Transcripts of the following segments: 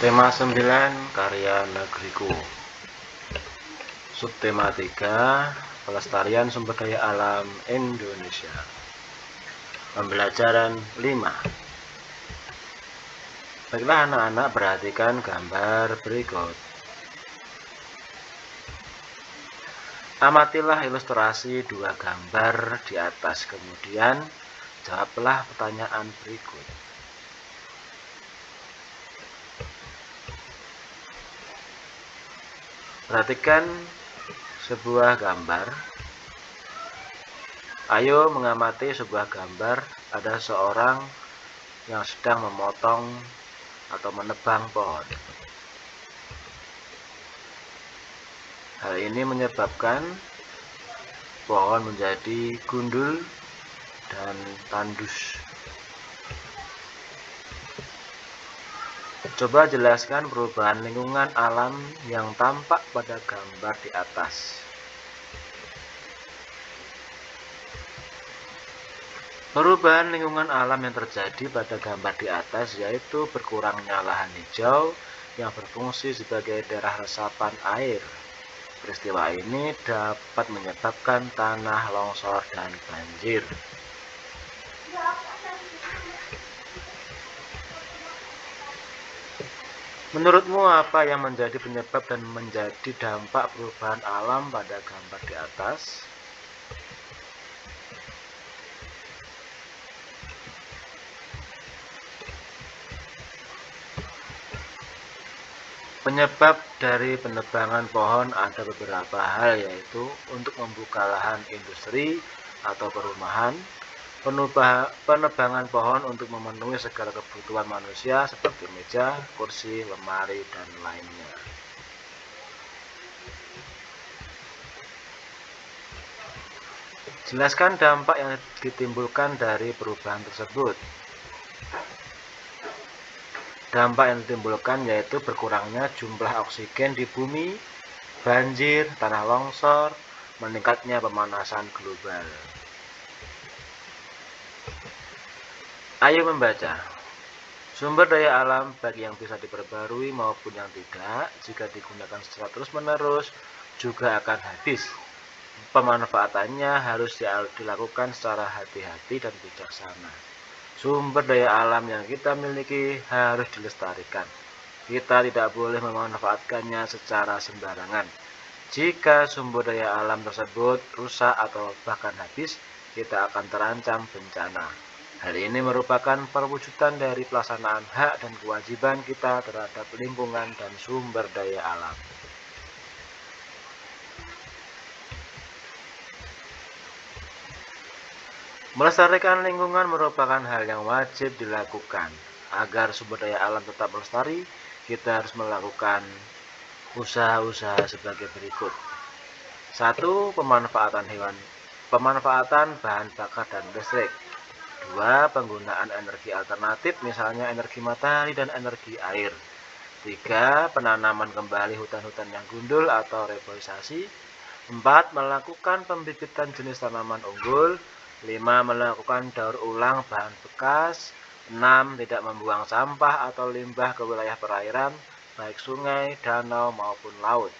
Tema 9 Karya Negeriku. Subtema 3 Pelestarian Sumber Daya Alam Indonesia. Pembelajaran 5. Baiklah anak-anak, perhatikan gambar berikut. Amatilah ilustrasi dua gambar di atas, kemudian jawablah pertanyaan berikut. Perhatikan sebuah gambar. Ayo mengamati sebuah gambar. Ada seorang yang sedang memotong atau menebang pohon. Hal ini menyebabkan pohon menjadi gundul dan tandus. Coba jelaskan perubahan lingkungan alam yang tampak pada gambar di atas. Perubahan lingkungan alam yang terjadi pada gambar di atas yaitu berkurangnya lahan hijau yang berfungsi sebagai daerah resapan air. Peristiwa ini dapat menyebabkan tanah longsor dan banjir. Menurutmu apa yang menjadi penyebab dan menjadi dampak perubahan alam pada gambar di atas? Penyebab dari penebangan pohon ada beberapa hal, yaitu untuk membuka lahan industri atau perumahan, penebangan pohon untuk memenuhi segala kebutuhan manusia seperti meja, kursi, lemari, dan lainnya. Jelaskan dampak yang ditimbulkan dari perubahan tersebut. Dampak yang ditimbulkan yaitu berkurangnya jumlah oksigen di bumi, banjir, tanah longsor, meningkatnya pemanasan global. Ayo membaca. Sumber daya alam baik yang bisa diperbarui maupun yang tidak, jika digunakan secara terus-menerus juga akan habis. Pemanfaatannya harus dilakukan secara hati-hati dan bijaksana. Sumber daya alam yang kita miliki harus dilestarikan. Kita tidak boleh memanfaatkannya secara sembarangan. Jika sumber daya alam tersebut rusak atau bahkan habis, kita akan terancam bencana. Hal ini merupakan perwujudan dari pelaksanaan hak dan kewajiban kita terhadap lingkungan dan sumber daya alam. Melestarikan lingkungan merupakan hal yang wajib dilakukan. Agar sumber daya alam tetap melestari, kita harus melakukan usaha-usaha sebagai berikut. 1. Pemanfaatan bahan bakar dan listrik. 2. Penggunaan energi alternatif, misalnya energi matahari dan energi air. 3. Penanaman kembali hutan-hutan yang gundul atau reboisasi. 4. Melakukan pembibitan jenis tanaman unggul. 5. Melakukan daur ulang bahan bekas. 6. Tidak membuang sampah atau limbah ke wilayah perairan, baik sungai, danau, maupun laut.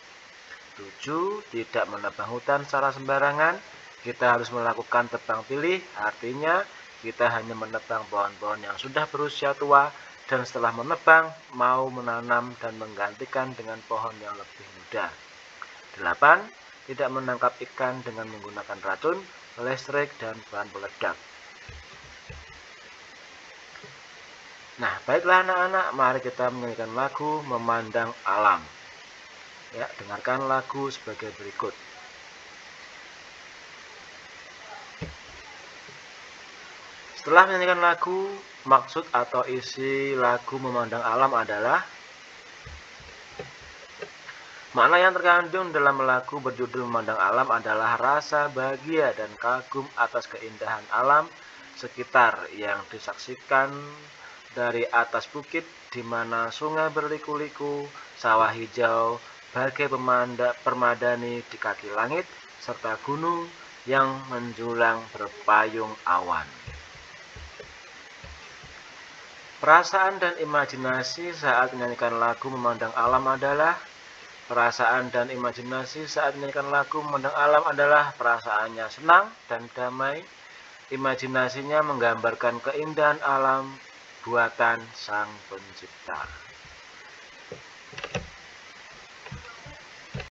7. Tidak menebang hutan secara sembarangan. Kita harus melakukan tebang pilih, artinya kita hanya menebang pohon-pohon yang sudah berusia tua dan setelah menebang mau menanam dan menggantikan dengan pohon yang lebih muda. 8. Tidak menangkap ikan dengan menggunakan racun, listrik, dan bahan peledak. Nah, baiklah anak-anak, mari kita menyanyikan lagu Memandang Alam. Ya, dengarkan lagu sebagai berikut. Setelah menyanyikan lagu, maksud atau isi lagu Memandang Alam adalah makna yang terkandung dalam lagu berjudul Memandang Alam adalah rasa bahagia dan kagum atas keindahan alam sekitar yang disaksikan dari atas bukit, di mana sungai berliku-liku, sawah hijau, bagai permadani di kaki langit, serta gunung yang menjulang berpayung awan. Perasaan dan imajinasi saat menyanyikan lagu memandang alam adalah perasaannya senang dan damai. Imajinasinya menggambarkan keindahan alam buatan Sang Pencipta.